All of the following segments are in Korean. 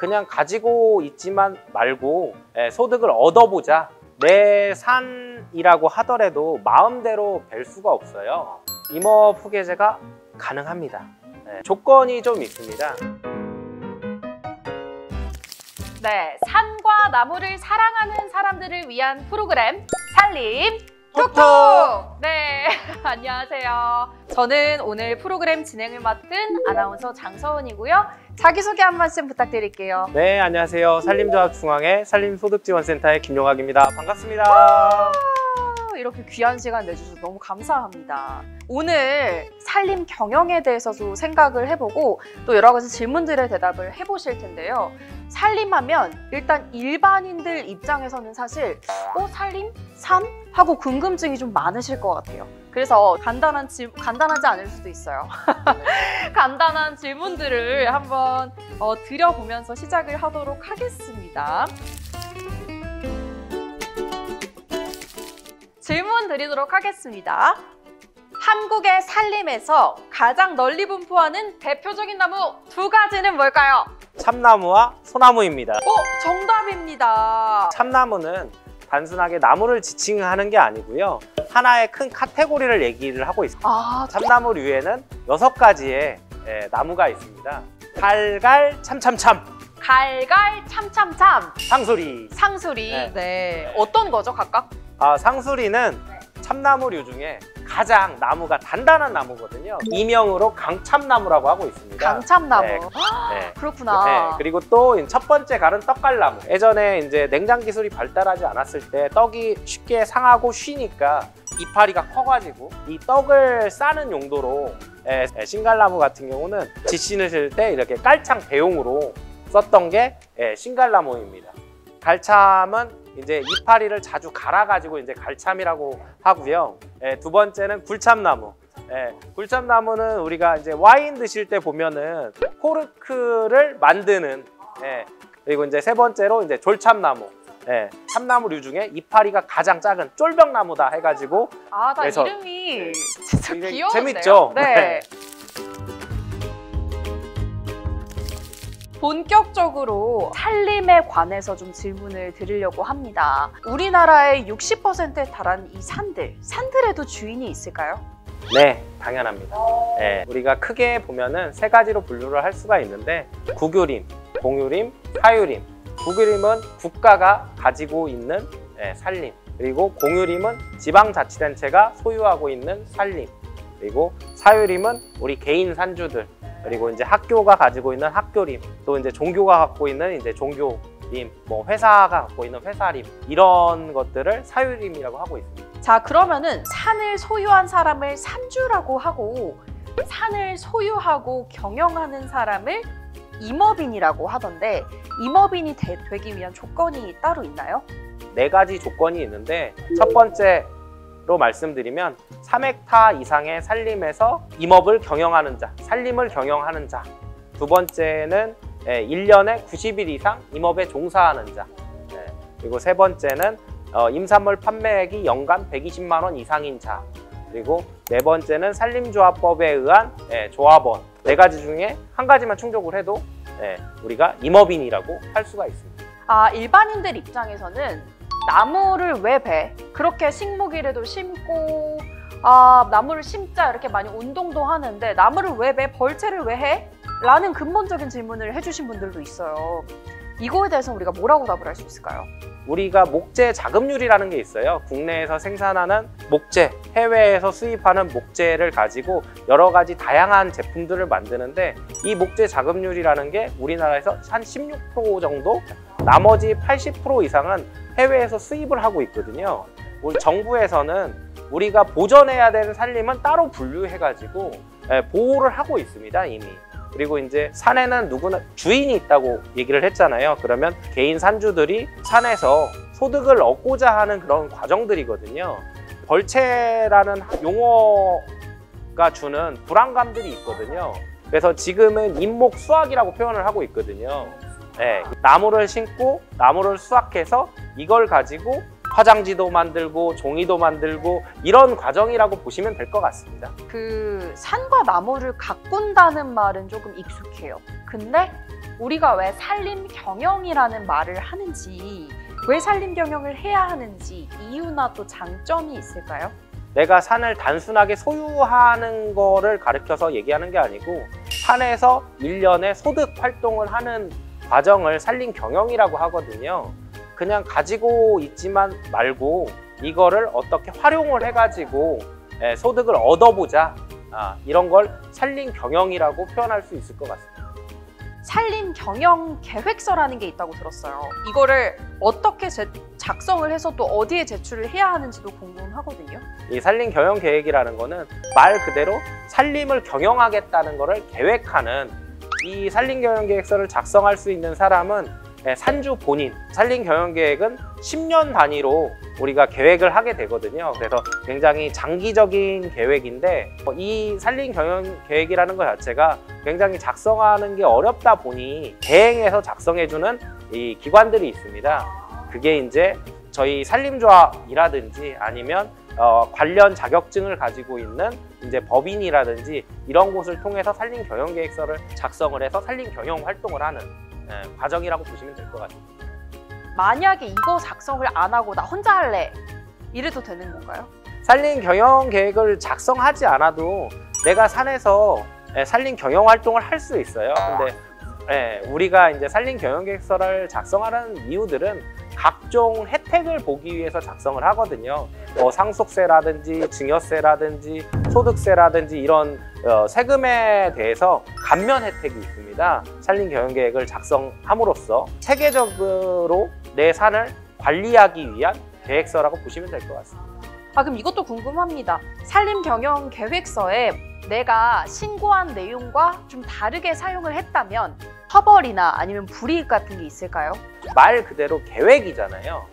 그냥 가지고 있지만 말고 소득을 얻어보자. 내 산이라고 하더라도 마음대로 뵐 수가 없어요. 임업 후계제가 가능합니다. 조건이 좀 있습니다. 네, 산과 나무를 사랑하는 사람들을 위한 프로그램 산림 톡톡! 네, 안녕하세요. 저는 오늘 프로그램 진행을 맡은 아나운서 장서은이고요. 자기소개 한 말씀 부탁드릴게요. 네, 안녕하세요. 산림조합중앙회 산림소득지원센터의 김용학입니다. 반갑습니다. 이렇게 귀한 시간 내주셔서 너무 감사합니다. 오늘 산림 경영에 대해서도 생각을 해보고 또 여러 가지 질문들에 대답을 해보실 텐데요. 산림하면 일단 일반인들 입장에서는 사실 산림? 산? 하고 궁금증이 좀 많으실 것 같아요. 그래서 간단하지 않을 수도 있어요. 간단한 질문들을 한번 드려보면서 시작을 하도록 하겠습니다. 질문 드리도록 하겠습니다. 한국의 산림에서 가장 널리 분포하는 대표적인 나무 두 가지는 뭘까요? 참나무와 소나무입니다. 정답입니다. 참나무는 단순하게 나무를 지칭하는 게 아니고요. 하나의 큰 카테고리를 얘기를 하고 있습니다. 참나무류에는 6가지의 나무가 있습니다. 갈갈 참참참. 갈갈 참참참. 상수리. 상수리. 네. 어떤 거죠, 각각? 상수리는 참나무류 중에 가장 나무가 단단한 나무거든요. 이명으로 강참나무라고 하고 있습니다. 강참나무. 네. 그렇구나. 네. 그리고 또 첫 번째 갈은 떡갈나무. 예전에 이제 냉장 기술이 발달하지 않았을 때 떡이 쉽게 상하고 쉬니까 이파리가 커가지고 이 떡을 싸는 용도로 신갈나무 같은 경우는 지 신으실 때 이렇게 깔창 대용으로 썼던 게 신갈나무입니다. 갈참은 이제 이파리를 자주 갈아가지고 이제 갈참이라고 하고요. 두 번째는 굴참나무. 굴참나무는 우리가 이제 와인 드실 때 보면은 코르크를 만드는. 그리고 이제 세 번째로 이제 졸참나무. 참나무류 중에 이파리가 가장 작은 쫄벽나무다 해가지고. 나 이름이 진짜 귀여운데요? 재밌죠? 네. 본격적으로 산림에 관해서 좀 질문을 드리려고 합니다. 우리나라의 60%에 달하는 이 산들에도 주인이 있을까요? 네, 당연합니다. 우리가 크게 보면은 3가지로 분류를 할 수가 있는데 국유림, 공유림, 사유림. 국유림은 국가가 가지고 있는 산림, 그리고 공유림은 지방자치단체가 소유하고 있는 산림, 그리고 사유림은 우리 개인 산주들, 그리고 이제 학교가 가지고 있는 학교림, 또 이제 종교가 갖고 있는 이제 종교림, 뭐 회사가 갖고 있는 회사림, 이런 것들을 사유림이라고 하고 있습니다. 자, 그러면은 산을 소유한 사람을 산주라고 하고 산을 소유하고 경영하는 사람을 임업인이라고 하던데 임업인이 되기 위한 조건이 따로 있나요? 4가지 조건이 있는데 첫 번째로 말씀드리면 3헥타 이상의 산림에서 임업을 경영하는 자, 산림을 경영하는 자. 두 번째는 1년에 90일 이상 임업에 종사하는 자. 그리고 세 번째는 임산물 판매액이 연간 120만 원 이상인 자. 그리고 네 번째는 산림조합법에 의한 조합원. 4가지 중에 한 가지만 충족을 해도 우리가 임업인이라고 할 수가 있습니다. 일반인들 입장에서는 나무를 왜 배? 그렇게 식목일에도 심고 나무를 심자 이렇게 많이 운동도 하는데 나무를 왜 배? 벌채를 왜 해? 라는 근본적인 질문을 해주신 분들도 있어요. 이거에 대해서 우리가 뭐라고 답을 할 수 있을까요? 우리가 목재 자급률이라는 게 있어요. 국내에서 생산하는 목재, 해외에서 수입하는 목재를 가지고 여러 가지 다양한 제품들을 만드는데 이 목재 자급률이라는 게 우리나라에서 한 16% 정도, 나머지 80% 이상은 해외에서 수입을 하고 있거든요. 우리 정부에서는 우리가 보존해야 되는 산림은 따로 분류해가지고 보호를 하고 있습니다, 이미. 그리고 이제 산에는 누구나 주인이 있다고 얘기를 했잖아요. 그러면 개인 산주들이 산에서 소득을 얻고자 하는 그런 과정들이거든요. 벌채라는 용어가 주는 불안감들이 있거든요. 그래서 지금은 인목 수확이라고 표현을 하고 있거든요. 나무를 심고 나무를 수확해서 이걸 가지고 화장지도 만들고 종이도 만들고 이런 과정이라고 보시면 될 것 같습니다. 그 산과 나무를 가꾼다는 말은 조금 익숙해요. 근데 우리가 왜 산림 경영이라는 말을 하는지, 왜 산림 경영을 해야 하는지 이유나 또 장점이 있을까요? 내가 산을 단순하게 소유하는 거를 가르쳐서 얘기하는 게 아니고 산에서 일련의 소득 활동을 하는 과정을 산림 경영이라고 하거든요. 그냥 가지고 있지만 말고 이거를 어떻게 활용을 해가지고 소득을 얻어보자, 이런 걸 산림 경영이라고 표현할 수 있을 것 같습니다. 산림 경영 계획서라는 게 있다고 들었어요. 이거를 어떻게 작성을 해서 또 어디에 제출을 해야 하는지도 궁금하거든요. 이 산림 경영 계획이라는 거는 말 그대로 산림을 경영하겠다는 거를 계획하는, 이 산림 경영 계획서를 작성할 수 있는 사람은 산주 본인. 산림 경영 계획은 10년 단위로 우리가 계획을 하게 되거든요. 그래서 굉장히 장기적인 계획인데 이 산림 경영 계획이라는 것 자체가 굉장히 작성하는 게 어렵다 보니 대행해서 작성해주는 이 기관들이 있습니다. 그게 이제 저희 산림조합이라든지 아니면 관련 자격증을 가지고 있는 이제 법인이라든지 이런 곳을 통해서 산림 경영 계획서를 작성을 해서 산림 경영 활동을 하는 과정이라고 보시면 될 것 같습니다. 만약에 이거 작성을 안 하고 나 혼자 할래, 이래도 되는 건가요? 산림 경영 계획을 작성하지 않아도 내가 산에서 산림 경영 활동을 할 수 있어요. 근데 우리가 이제 산림 경영 계획서를 작성하는 이유들은 각종 혜택을 보기 위해서 작성을 하거든요. 상속세라든지 증여세라든지 소득세라든지 이런 세금에 대해서 감면 혜택이 있습니다. 산림 경영 계획을 작성함으로써 체계적으로 내 산을 관리하기 위한 계획서라고 보시면 될 것 같습니다. 그럼 이것도 궁금합니다. 산림 경영 계획서에 내가 신고한 내용과 좀 다르게 사용을 했다면 처벌이나 아니면 불이익 같은 게 있을까요? 말 그대로 계획이잖아요.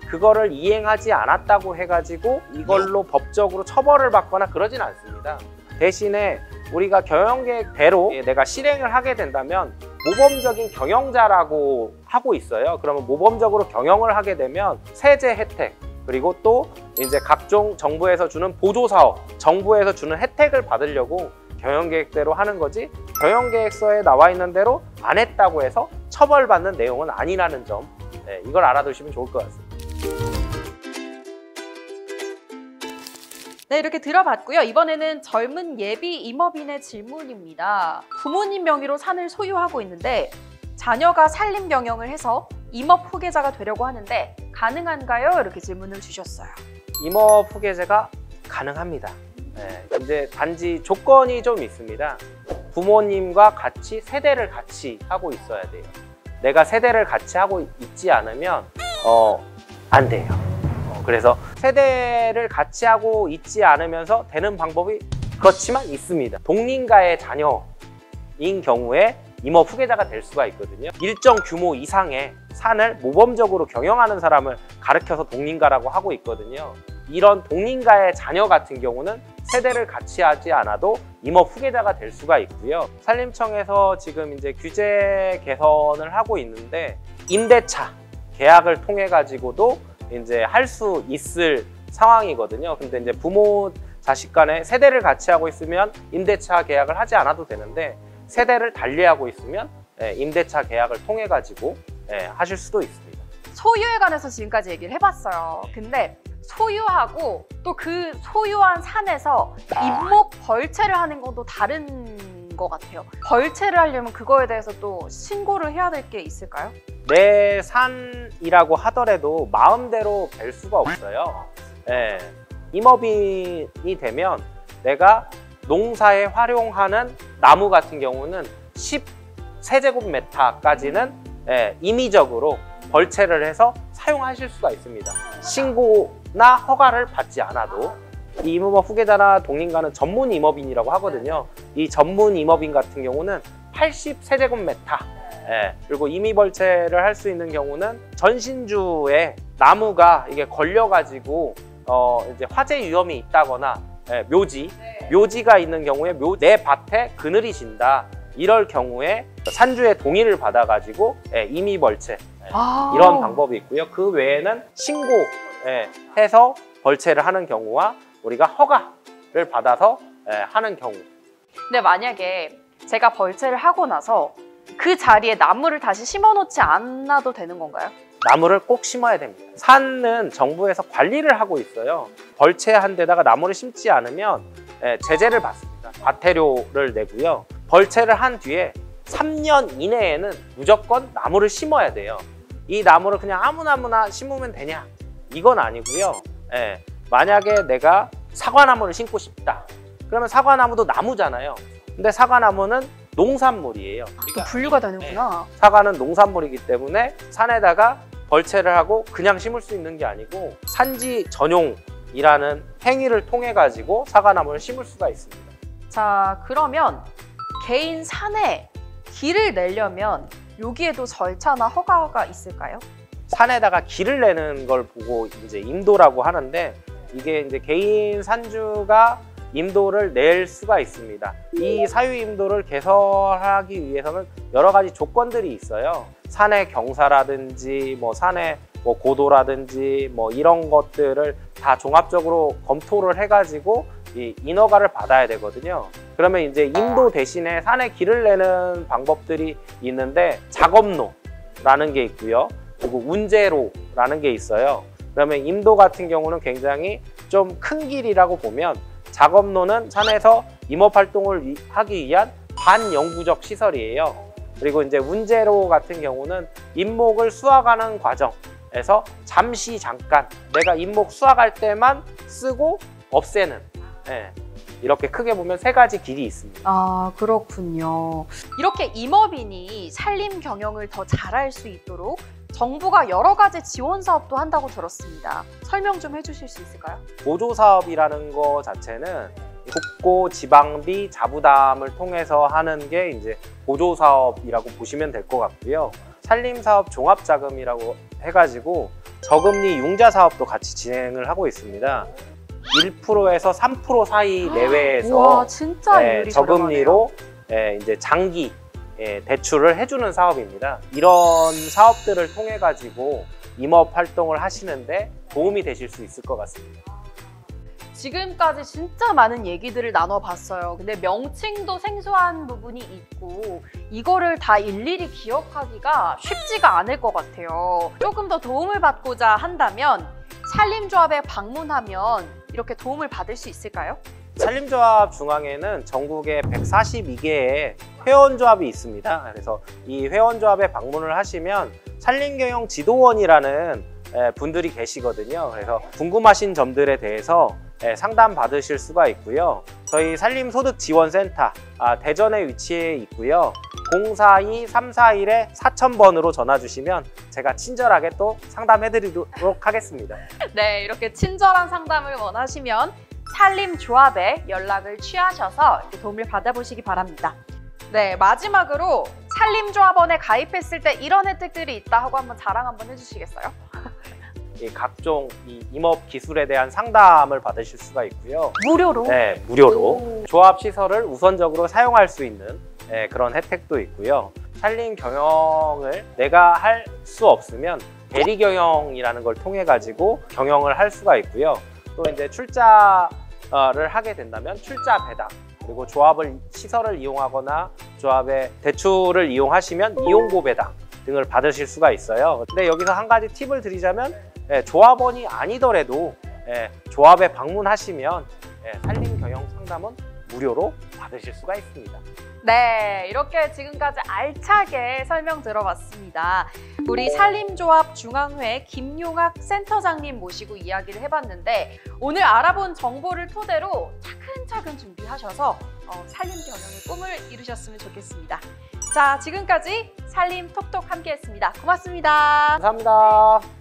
그거를 이행하지 않았다고 해가지고 이걸로 법적으로 처벌을 받거나 그러진 않습니다. 대신에 우리가 경영계획대로 내가 실행을 하게 된다면 모범적인 경영자라고 하고 있어요. 그러면 모범적으로 경영을 하게 되면 세제 혜택, 그리고 또 이제 각종 정부에서 주는 보조사업, 정부에서 주는 혜택을 받으려고 경영계획대로 하는 거지, 경영계획서에 나와 있는 대로 안 했다고 해서 처벌받는 내용은 아니라는 점, 이걸 알아두시면 좋을 것 같습니다. 네, 이렇게 들어봤고요. 이번에는 젊은 예비 임업인의 질문입니다. 부모님 명의로 산을 소유하고 있는데 자녀가 산림 경영을 해서 임업 후계자가 되려고 하는데 가능한가요? 이렇게 질문을 주셨어요. 임업 후계자가 가능합니다. 이제 단지 조건이 좀 있습니다. 부모님과 같이 세대를 같이 하고 있어야 돼요. 내가 세대를 같이 하고 있지 않으면 안 돼요. 그래서 세대를 같이 하고 있지 않으면서 되는 방법이 그렇지만 있습니다. 동린가의 자녀인 경우에 임업 후계자가 될 수가 있거든요. 일정 규모 이상의 산을 모범적으로 경영하는 사람을 가르쳐서 동린가라고 하고 있거든요. 이런 동린가의 자녀 같은 경우는 세대를 같이 하지 않아도 임업 후계자가 될 수가 있고요. 산림청에서 지금 이제 규제 개선을 하고 있는데 임대차 계약을 통해 가지고도 이제 할 수 있을 상황이거든요. 근데 이제 부모 자식 간에 세대를 같이 하고 있으면 임대차 계약을 하지 않아도 되는데 세대를 달리하고 있으면 임대차 계약을 통해 가지고 하실 수도 있습니다. 소유에 관해서 지금까지 얘기를 해봤어요. 근데 소유하고 또 그 소유한 산에서 임목 벌채를 하는 건 또 다른 것 같아요. 벌채를 하려면 그거에 대해서 또 신고를 해야 될 게 있을까요? 내 산이라고 하더라도 마음대로 될 수가 없어요. 임업인이 되면 내가 농사에 활용하는 나무 같은 경우는 10세제곱미터까지는 임의적으로 벌채를 해서 사용하실 수가 있습니다. 신고나 허가를 받지 않아도. 이 임업 후계자나 동린가는 전문 임업인이라고 하거든요. 이 전문 임업인 같은 경우는 80세제곱미터, 그리고 임의벌채를 할 수 있는 경우는 전신주에 나무가 이게 걸려가지고 이제 화재 위험이 있다거나 묘지가 있는 경우에 내 밭에 그늘이 진다, 이럴 경우에 산주의 동의를 받아가지고 임의벌채 이런 방법이 있고요. 그 외에는 신고해서 벌채를 하는 경우와 우리가 허가를 받아서 하는 경우. 근데 만약에 제가 벌채를 하고 나서 그 자리에 나무를 다시 심어놓지 않아도 되는 건가요? 나무를 꼭 심어야 됩니다. 산은 정부에서 관리를 하고 있어요. 벌채한 데다가 나무를 심지 않으면 제재를 받습니다. 과태료를 내고요. 벌채를 한 뒤에 3년 이내에는 무조건 나무를 심어야 돼요. 이 나무를 그냥 아무나 심으면 되냐? 이건 아니고요. 만약에 내가 사과나무를 심고 싶다. 그러면 사과나무도 나무잖아요. 근데 사과나무는 농산물이에요. 또 분류가 되는구나. 사과는 농산물이기 때문에 산에다가 벌채를 하고 그냥 심을 수 있는 게 아니고 산지 전용이라는 행위를 통해 가지고 사과나무를 심을 수가 있습니다. 자, 그러면 개인 산에 길을 내려면 여기에도 절차나 허가가 있을까요? 산에다가 길을 내는 걸 보고 이제 임도라고 하는데, 이게 이제 개인 산주가 임도를 낼 수가 있습니다. 이 사유 임도를 개설하기 위해서는 여러 가지 조건들이 있어요. 산의 경사라든지 산의 고도라든지 이런 것들을 다 종합적으로 검토를 해가지고 이 인허가를 받아야 되거든요. 그러면 이제 임도 대신에 산에 길을 내는 방법들이 있는데, 작업로라는 게 있고요. 그리고 운제로라는 게 있어요. 그러면 임도 같은 경우는 굉장히 좀 큰 길이라고 보면, 작업로는 산에서 임업활동을 하기 위한 반영구적 시설이에요. 그리고 이제 운제로 같은 경우는 임목을 수확하는 과정에서 잠깐 내가 임목 수확할 때만 쓰고 없애는, 이렇게 크게 보면 세 가지 길이 있습니다. 아, 그렇군요. 이렇게 임업인이 산림 경영을 더 잘할 수 있도록 정부가 여러 가지 지원 사업도 한다고 들었습니다. 설명 좀 해주실 수 있을까요? 보조사업이라는 거 자체는 국고, 지방비, 자부담을 통해서 하는 게 이제 보조사업이라고 보시면 될 것 같고요. 산림사업 종합자금이라고 해가지고 저금리 융자 사업도 같이 진행을 하고 있습니다. 1%에서 3% 사이 내외에서 우와, 진짜 이율이 저금리로 이제 장기 대출을 해주는 사업입니다. 이런 사업들을 통해 가지고 임업 활동을 하시는데 도움이 되실 수 있을 것 같습니다. 지금까지 진짜 많은 얘기들을 나눠봤어요. 근데 명칭도 생소한 부분이 있고 이거를 다 일일이 기억하기가 쉽지가 않을 것 같아요. 조금 더 도움을 받고자 한다면 산림조합에 방문하면 이렇게 도움을 받을 수 있을까요? 산림조합 중앙에는 전국에 142개의 회원조합이 있습니다. 그래서 이 회원조합에 방문을 하시면 산림경영 지도원이라는 분들이 계시거든요. 그래서 궁금하신 점들에 대해서 상담 받으실 수가 있고요. 저희 산림소득지원센터 대전에 위치해 있고요. 042-341-4000번으로 전화 주시면 제가 친절하게 또 상담해 드리도록 하겠습니다. 네, 이렇게 친절한 상담을 원하시면 산림조합에 연락을 취하셔서 도움을 받아보시기 바랍니다. 네, 마지막으로 산림조합원에 가입했을 때 이런 혜택들이 있다 하고 한번 자랑 한번 해주시겠어요? 각종 임업 기술에 대한 상담을 받으실 수가 있고요. 무료로? 네, 무료로. 오. 조합 시설을 우선적으로 사용할 수 있는 그런 혜택도 있고요. 산림 경영을 내가 할 수 없으면 대리 경영이라는 걸 통해 가지고 경영을 할 수가 있고요. 또 이제 출자를 하게 된다면 출자 배당, 그리고 시설을 이용하거나 조합의 대출을 이용하시면 이용고 배당 등을 받으실 수가 있어요. 근데 여기서 한 가지 팁을 드리자면 조합원이 아니더라도 조합에 방문하시면 산림 경영 상담은 무료로 받으실 수가 있습니다. 네, 이렇게 지금까지 알차게 설명 들어봤습니다. 우리 산림조합 중앙회 김용학 센터장님 모시고 이야기를 해봤는데 오늘 알아본 정보를 토대로 차근차근 준비하셔서 산림 경영의 꿈을 이루셨으면 좋겠습니다. 자, 지금까지 산림톡톡 함께했습니다. 고맙습니다. 감사합니다.